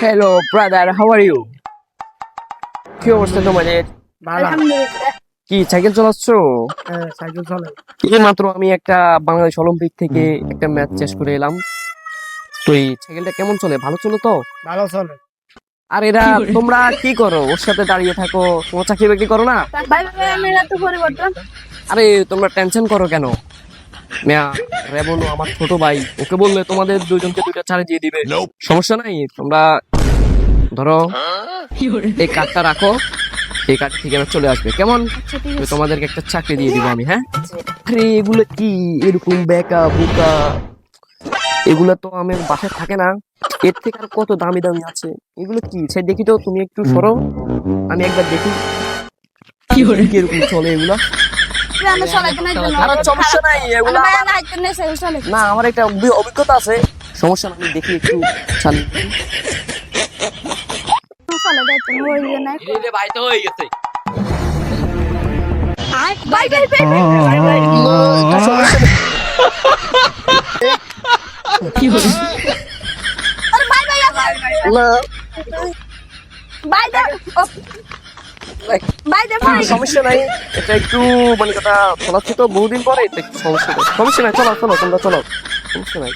Hello brother, how are you? কি অবস্থা তোমাদের? ভালো। আলহামদুলিল্লাহ। কি সাইকেল চালাচ্ছ? হ্যাঁ, সাইকেল চলে। এই মাত্র আমি একটা বাংলাদেশ অলিম্পিক থেকে একটা ম্যাচ শেষ করে এলাম। তো এই সাইকেলটা কেমন চলে? ভালো চলে তো? ভালো চলে। আর এরা তোমরা কি করো? ওর সাথে দাঁড়িয়ে থাকো, তোমার চাকরি বাকরি করো না? ভাই ভাই আমি এত পরিবর্তন। আরে তোমরা টেনশন করো কেন? মিয়া, রেবনু আমার ছোট ভাই, ওকে বললে তোমাদের দুইজনকে দুইটা ছাড়ে দিয়ে দিবে। সমস্যা নাই, তোমরা ধরো এই কার্ডটা রাখো, এই কার্ড থেকে আমার চলে আসবে, কেমন? আচ্ছা ঠিক তো আছে। তোমাদেরকে একটা চাকরি দিয়ে দিব আমি, হ্যাঁ? আরে এগুলো কি এরকম বেকা বুকা? এগুলো তো আমার বাসায় থাকে না, এর থেকে আর কত দামি দামি আছে। এগুলো কি সে দেখি তো, তুমি একটু সরো, আমি একবার দেখি কিরকম চলে এগুলো। আমি চালাইতে নাই জন্য আমার সমস্যা নাই, এগুলো ভাই আমি হাইতে নেই সাইকেল চালাই। না, আমার একটা অভিজ্ঞতা আছে, সমস্যা না, আমি দেখি একটু চালিয়ে। চালাই যাইতে ওই জন্য ভাই তো হয়ে গেছে। ভাই ভাই ভাই ভাই আরে ভাই ভাই না, ভাই দে ভাই দে ভাই সমস্যা নাই, এটা একটু মানে কথা চলাচ্ছি তো বহুদিন পরে, এটা একটু সমস্যা নাই, চলো চলো তোমরা চলো, সমস্যা নাই।